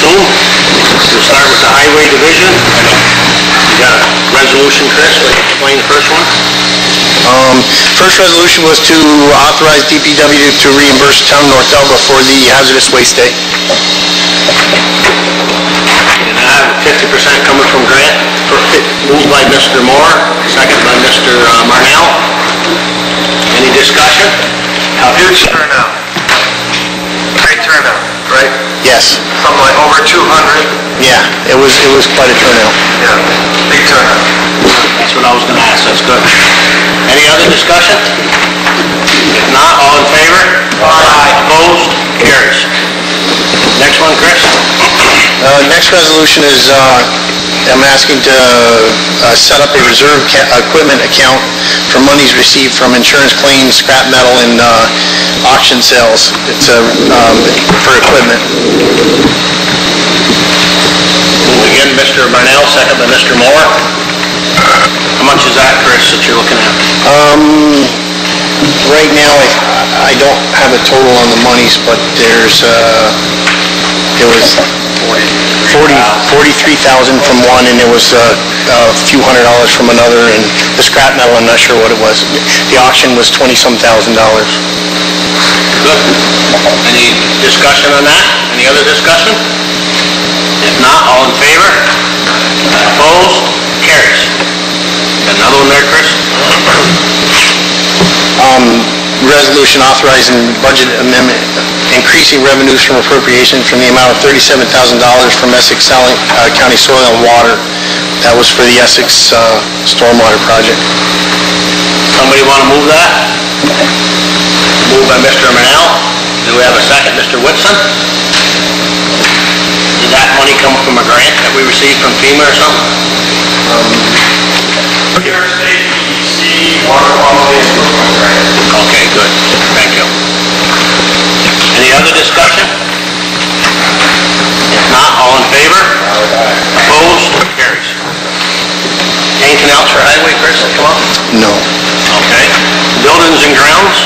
soon. We'll start with the Highway Division. You got a resolution, Chris? Like, explain the first one. First resolution was to authorize DPW to reimburse Town of North Elba for the hazardous waste day. And I have 50% coming from grant, moved by Mr. Moore, second by Mr. Marnell. Any discussion? How huge turnout? Great turnout, right? Yes. Something like over 200. Yeah, it was quite a turnout. Yeah, big turnout. That's what I was going to ask. That's good. Any other discussion? If not, all in favor? Aye. Opposed? Carries. Next one, Chris. Next resolution is I'm asking to set up a reserve equipment account for monies received from insurance claims, scrap metal, and auction sales. It's for equipment. Move again, Mr. Marnell, second by Mr. Moore. How much is that, Chris, that you're looking at? Right now, I don't have a total on the monies, but there's it was 43,000 from one, and it was a few $100s from another, and the scrap metal, I'm not sure what it was. The auction was $20-some thousand. Good. Any discussion on that? Any other discussion? If not, all in favor? Opposed? Carries. Got another one there, Chris? Resolution authorizing budget amendment, increasing revenues from appropriation from the amount of $37,000 from Essex County Soil and Water. That was for the Essex stormwater project. Somebody want to move that? Moved by Mr. Marnell. Do we have a second? Mr. Whitson? Did that money come from a grant that we received from FEMA or something? Water quality improvement grant. Okay, good. Thank you. Any other discussion? If not, all in favor? Opposed? Carries. Anything else for highway, Chris? Come on. No. Okay. Buildings and grounds?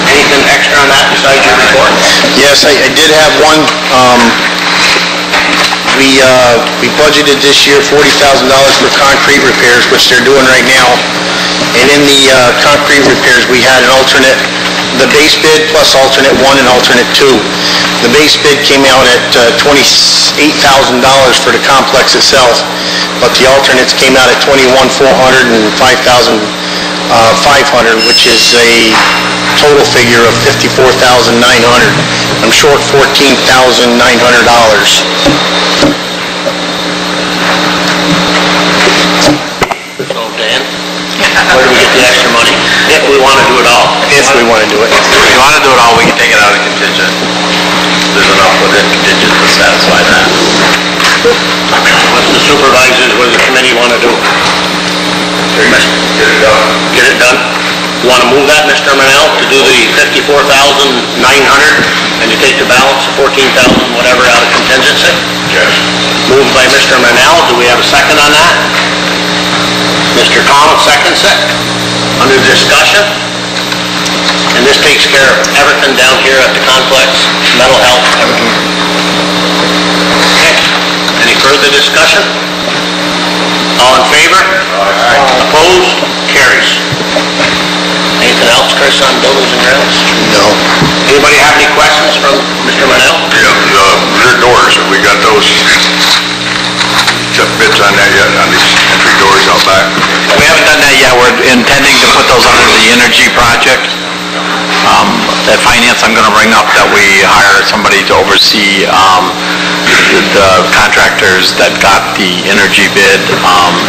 Anything extra on that besides your report? Yes, I did have one. We budgeted this year $40,000 for concrete repairs, which they're doing right now. And in the concrete repairs, we had an alternate, the base bid plus alternate 1 and alternate 2. The base bid came out at $28,000 for the complex itself, but the alternates came out at $21,400 and $5,500, which is a total figure of $54,900. I'm short $14,900. So, Dan, where do we get the extra money? If we want to do it all. If we want to do it. If you want to do it all, we can take it out of contingent. There's enough within contingent to satisfy that. What's the supervisors, what does the committee want to do? Get it done. Get it done? You want to move that, Mr. Marnell, to do the $54,900 and to take the balance of $14,000 whatever out of contingency? Yes. Moved by Mr. Marnell. Do we have a second on that? Mr. Thomas seconds it. Under discussion. And this takes care of everything down here at the complex, mental health, everything. Okay. Any further discussion? All in favor? Aye. Opposed? Carries. Anything else, Chris, on buildings and grounds? No. Anybody have any questions from Mr. Marnell? Yeah, rear doors, have we got those? Got bids on that yet, on these entry doors out back? We haven't done that yet. We're intending to put those under the energy project. At finance, I'm going to bring up that we hire somebody to oversee the contractors that got the energy bid,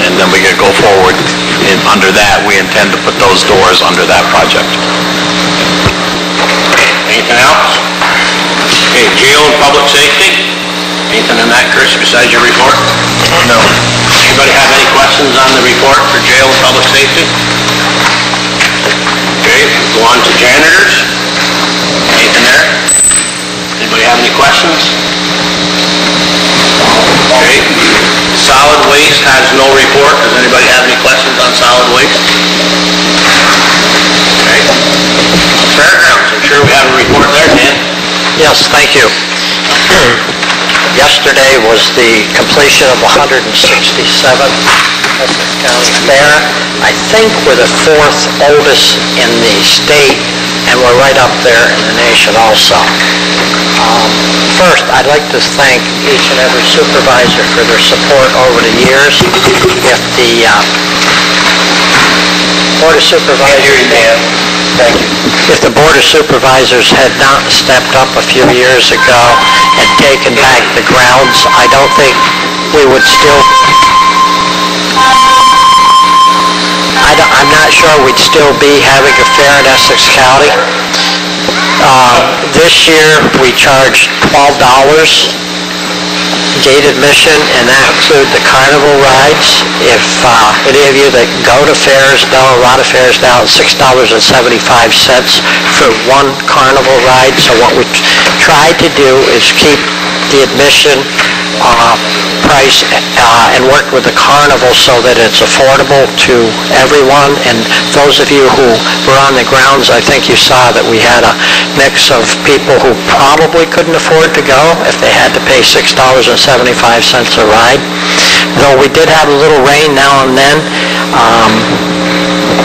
and then we can go forward. Under that, we intend to put those doors under that project. Anything else? Okay, jail and public safety? Anything on that, Chris, besides your report? No. Anybody have any questions on the report for jail and public safety? Okay, go on to janitors. Anything there? Anybody have any questions? Okay. Solid waste has no report. Does anybody have any questions on solid waste? Okay. Fairgrounds, I'm sure we have a report there, Dan. Yes, thank you. yesterday was the completion of 167th Essex County Fair. I think we're the fourth oldest in the state, and we're right up there in the nation also. First, I'd like to thank each and every supervisor for their support over the years. If the Board of Supervisors... Thank you. If the Board of Supervisors had not stepped up a few years ago and taken back the grounds, I don't think we would still... I'm not sure we'd still be having a fair in Essex County. This year, we charged $12 gate admission, and that includes the carnival rides. If any of you that go to fairs know, a lot of fairs now, it's $6.75 for one carnival ride. So what we tried to do is keep the admission price and work with the carnival so that it's affordable to everyone. And those of you who were on the grounds, I think you saw that we had a mix of people who probably couldn't afford to go if they had to pay $6.75 a ride. Though we did have a little rain now and then,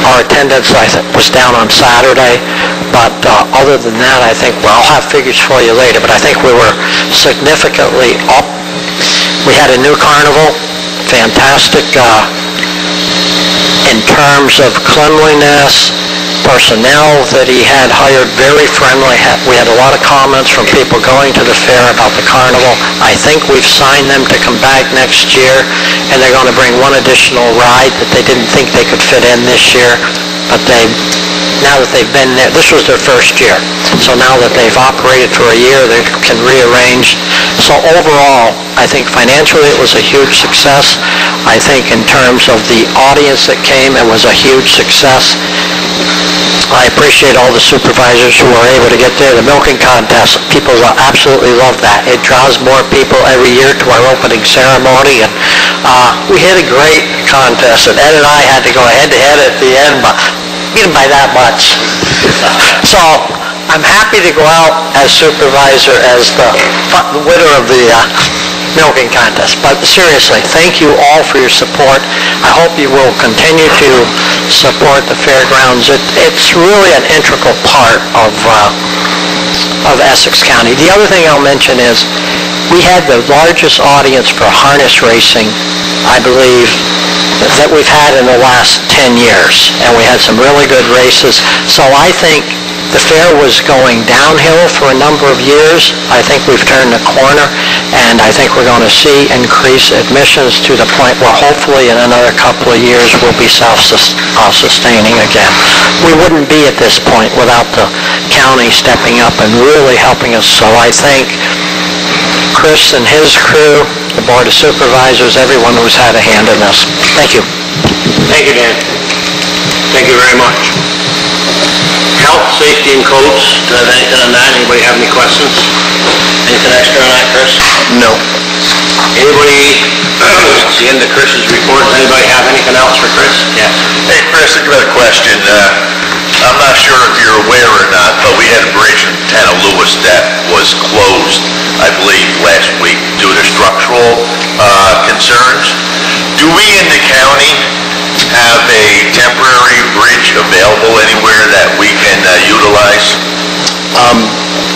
our attendance was down on Saturday, but other than that, I think, well, I'll have figures for you later, but I think we were significantly up. We had a new carnival, fantastic in terms of cleanliness, personnel that he had hired, very friendly. We had a lot of comments from people going to the fair about the carnival. I think we've signed them to come back next year, and they're going to bring one additional ride that they didn't think they could fit in this year, but now that they've been there, this was their first year, so now that they've operated for a year, they can rearrange. So overall, I think financially it was a huge success. I think in terms of the audience that came, it was a huge success. I appreciate all the supervisors who were able to get there. The milking contest, people absolutely love that. It draws more people every year to our opening ceremony, and we had a great contest, and Ed and I had to go head-to-head at the end, but we didn't by that much. So I'm happy to go out as supervisor as the winner of the milking contest. But seriously, thank you all for your support. I hope you will continue to support the fairgrounds. It's really an integral part of Essex County. The other thing I'll mention is we had the largest audience for harness racing, I believe, that we've had in the last 10 years. And we had some really good races. So I think the fair was going downhill for a number of years. I think we've turned the corner, and I think we're going to see increased admissions to the point where hopefully in another couple of years we'll be self-sustaining again. We wouldn't be at this point without the county stepping up and really helping us. So I thank Chris and his crew, the Board of Supervisors, everyone who's had a hand in this. Thank you. Thank you, Dan. Thank you very much. Health, safety, and codes, do you have anything on that? Anybody have any questions? Anything extra on that, Chris? No. Anybody, it's the end of Chris's report. Does anybody have anything else for Chris? Yes. Hey, Chris, I've got a question. I'm not sure if you're aware or not, but we had a bridge in the town of Lewis that was closed, I believe, last week due to structural concerns. Do we in the county have a temporary bridge available anywhere that we can utilize?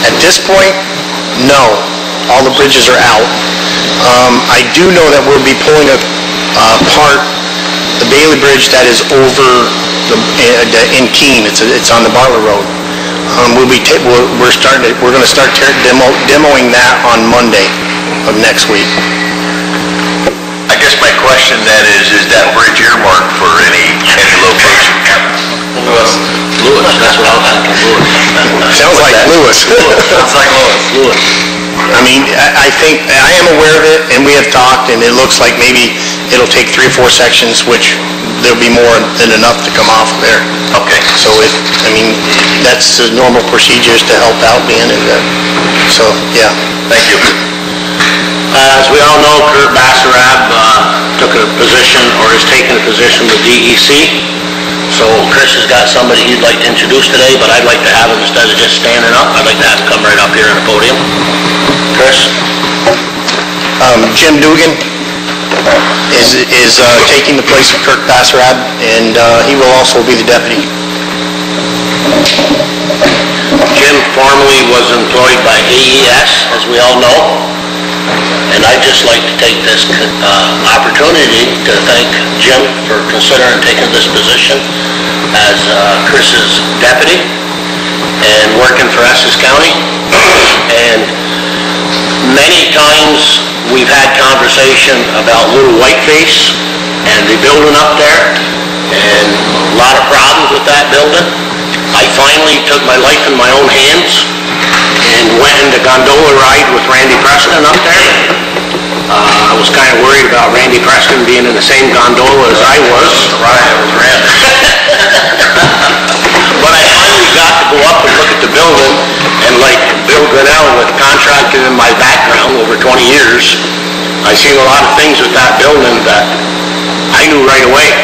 At this point, no. All the bridges are out. I do know that we'll be pulling apart the Bailey Bridge that is over in Keene. It's on the Bartlett Road. We're going to start demoing that on Monday of next week. I guess my question then is that bridge earmarked for any location? Lewis, that's what I was thinking, Lewis. Sounds like Lewis. Sounds like Lewis. I mean, I think, I am aware of it, and we have talked, and it looks like maybe it'll take 3 or 4 sections, which there'll be more than enough to come off of there. Okay. So that's the normal procedures to help out being in that. So, yeah. Thank you. As we all know, Kurt Bassarab took a position, or is taking a position with DEC. So Chris has got somebody he'd like to introduce today, but I'd like to have him, instead of just standing up, I'd like to have him come right up here on the podium. Chris? Jim Dugan is taking the place of Kirk Basserad, and he will also be the deputy. Jim formerly was employed by AES, as we all know, and I'd just like to take this opportunity to thank Jim for considering taking this position as Chris's deputy and working for Essex County. And many times we've had conversation about Little Whiteface and the building up there, and a lot of problems with that building. I finally took my life in my own hands and went in the gondola ride with Randy Preston up there. I was kind of worried about Randy Preston being in the same gondola as I was. Right, it was Randy. But I finally got to go up and look at the building, and like Bill Grinnell, with contracting in my background over 20 years, I seen a lot of things with that building that I knew right away,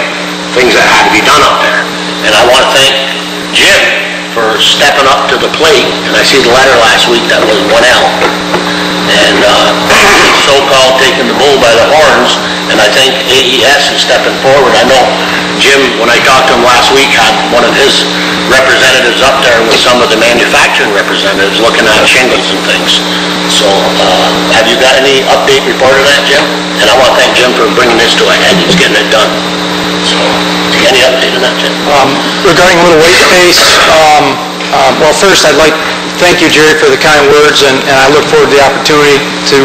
things that had to be done up there. And I want to thank Jim for stepping up to the plate, and I see the letter last week that was 1L, and so-called taking the bull by the horns, and I think AES is stepping forward. I know Jim, when I talked to him last week, had one of his representatives up there with some of the manufacturing representatives looking at shingles and things. So, have you got any update report on that, Jim? And I want to thank Jim for bringing this to a head. He's getting it done. So, any update on that, Jim? Regarding Little Whiteface, well, first I'd like to thank you, Jerry, for the kind words, and I look forward to the opportunity to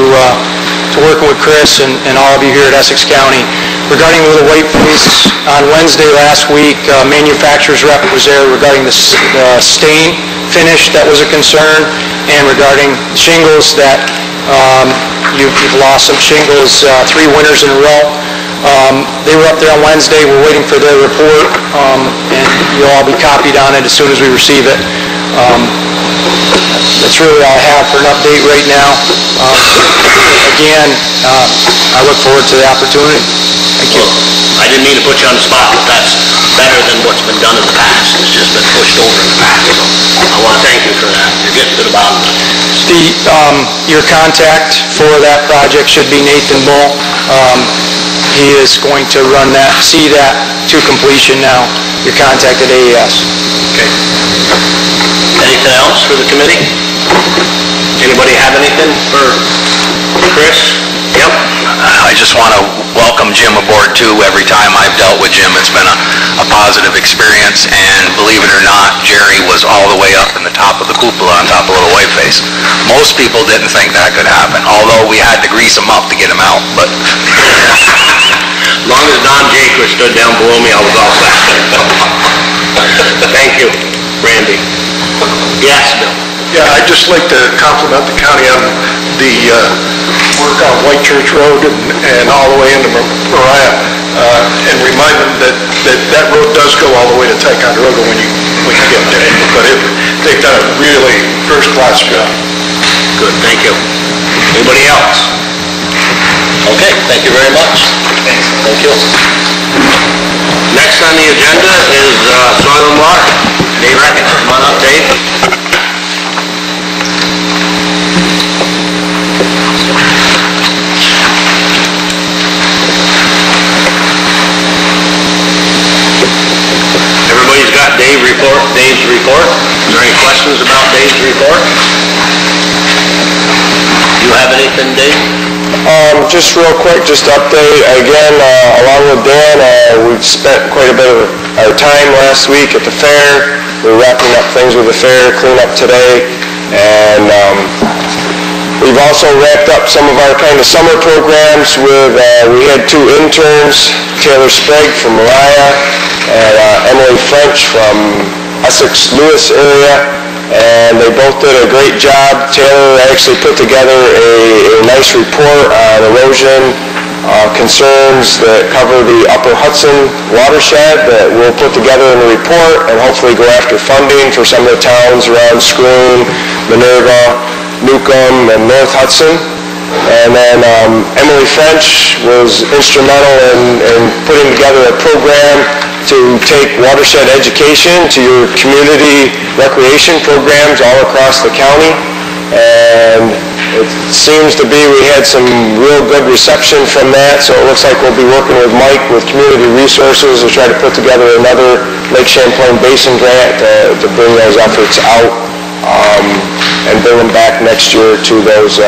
working with Chris and all of you here at Essex County. Regarding Little Whiteface, on Wednesday last week, manufacturer's rep was there regarding the stain finish that was a concern, and regarding shingles that you've lost some shingles 3 winters in a row. They were up there on Wednesday. We're waiting for their report, and you'll all be copied on it as soon as we receive it. That's really all I have for an update right now. Again, I look forward to the opportunity. Thank you. I didn't mean to put you on the spot, but that's better than what's been done in the past. It's just been pushed over in the past. So I want to thank you for that. You're getting to the bottom of it. Your contact for that project should be Nathan Bull. He is going to see that to completion now. Your contact at AES. Okay. Anything else for the committee? Anybody have anything for Chris? Yep. I just want to welcome Jim aboard too. Every time I've dealt with Jim, it's been a positive experience, and believe it or not, Jerry was all the way up in the top of the cupola on top of Little Whiteface. Most people didn't think that could happen, although we had to grease him up to get him out, but... As long as Don Jacobs stood down below me, I was all set. Thank you, Randy. Yes, Bill. Yeah, I'd just like to compliment the county on the work on White Church Road and all the way into Mariah, and remind them that road does go all the way to Tycon Road when you get there. But they've done a really first-class job. Good, thank you. Anybody else? Okay, thank you very much. Thanks. Thank you. Next on the agenda is soil and water. Dave Reckon, come on up, Dave. Everybody's got Dave's report. Is there any questions about Dave's report? Do you have anything, Dave? Just real quick, just to update, again, along with Dan, we've spent quite a bit of our time last week at the fair. We're wrapping up things with the fair, clean up today, and we've also wrapped up some of our kind of summer programs with, we had 2 interns, Taylor Sprague from Mariah and Emily French from Essex Lewis area, and they both did a great job. Taylor actually put together a nice report on erosion concerns that cover the Upper Hudson watershed that we'll put together in a report and hopefully go after funding for some of the towns around Scroon, Minerva, Newcomb, and North Hudson. And then Emily French was instrumental in putting together a program to take watershed education to your community recreation programs all across the county. And it seems to be we had some real good reception from that, so it looks like we'll be working with Mike with Community Resources to try to put together another Lake Champlain Basin grant to bring those efforts out and bring them back next year to those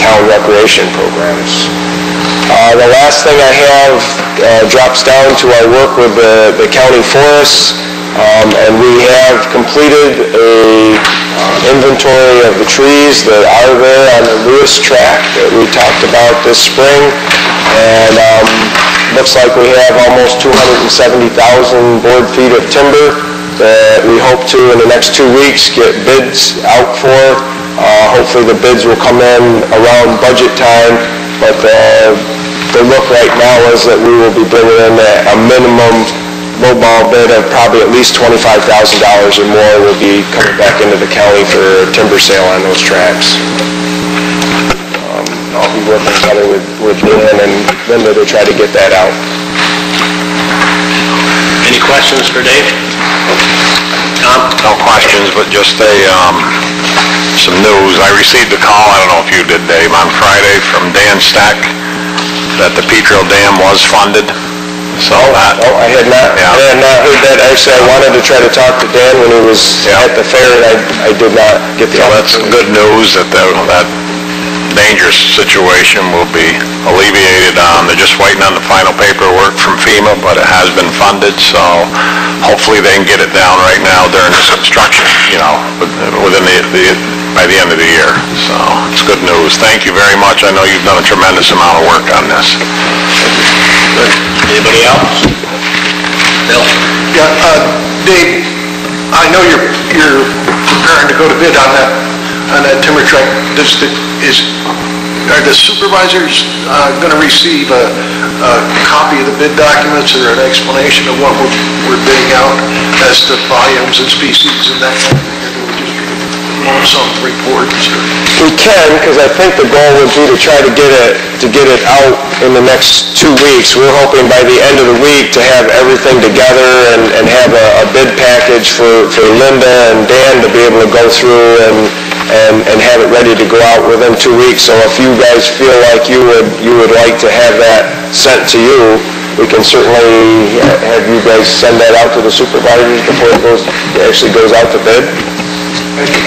town recreation programs. The last thing I have drops down to our work with the county forests, and we have completed a inventory of the trees that are there on the Lewis track that we talked about this spring, and looks like we have almost 270,000 board feet of timber that we hope to, in the next 2 weeks, get bids out for. Hopefully the bids will come in around budget time, but the look right now is that we will be bringing in a minimum lowball bid of probably at least $25,000 or more will be coming back into the county for a timber sale on those tracks. I'll be working together with Dan and Linda to try to get that out. Any questions for Dave? Tom? No questions, but just some news. I received a call, I don't know if you did, Dave, on Friday from Dan Stack that the Petro Dam was funded. So that... Oh, I had not heard that. Actually, I wanted to try to talk to Dan when he was at the fair, and I did not get the opportunity. That's good news that that dangerous situation will be alleviated. They're just waiting on the final paperwork from FEMA, but it has been funded, so hopefully they can get it down right now during this construction, within by the end of the year. So it's good news. Thank you very much. I know you've done a tremendous amount of work on this. Good. Anybody else? Bill? Yeah, Dave, I know you're preparing to go to bid on that timber track. Are the supervisors going to receive a copy of the bid documents or an explanation of what we're bidding out as to volumes and species and that kind of thing? Or do we just want some reports? We can, because I think the goal would be to try to get it out in the next 2 weeks. We're hoping by the end of the week to have everything together and have a bid package for Linda and Dan to be able to go through and have it ready to go out within 2 weeks. So if you guys feel like you would like to have that sent to you, we can certainly have you guys send that out to the supervisors before it actually goes out to bid. Okay.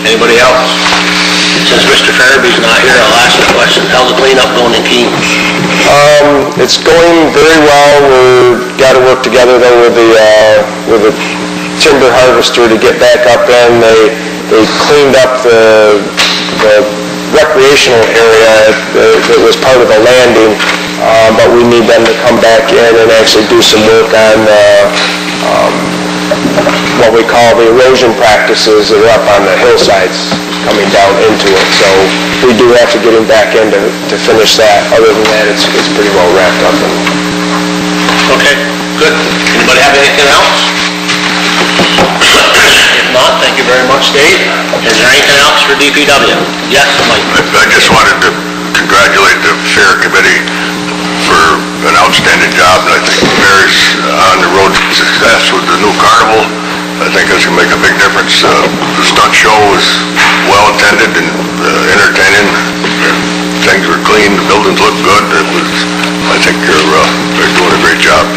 Anybody else? Since Mr. Farabee's not here, I'll ask the question. How's the cleanup going in Keene? It's going very well. We've got to work together though with the timber harvester to get back up in. They cleaned up the recreational area that was part of the landing, but we need them to come back in and actually do some work on what we call the erosion practices that are up on the hillsides coming down into it. So we do have to get them back in to finish that. Other than that, it's pretty well wrapped up. Okay, good. Anybody have anything else? If not, thank you very much, Dave. Is there anything else for DPW? Yes, Mike. I just wanted to congratulate the Fair Committee for an outstanding job, and I think the fair's on the road to success with the new carnival. I think it's going to make a big difference. The stunt show was well attended and entertaining. Things were clean, the buildings looked good. I think they're doing a great job.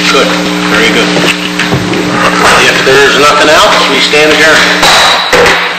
Good, very good. If there's nothing else, we stand adjourned.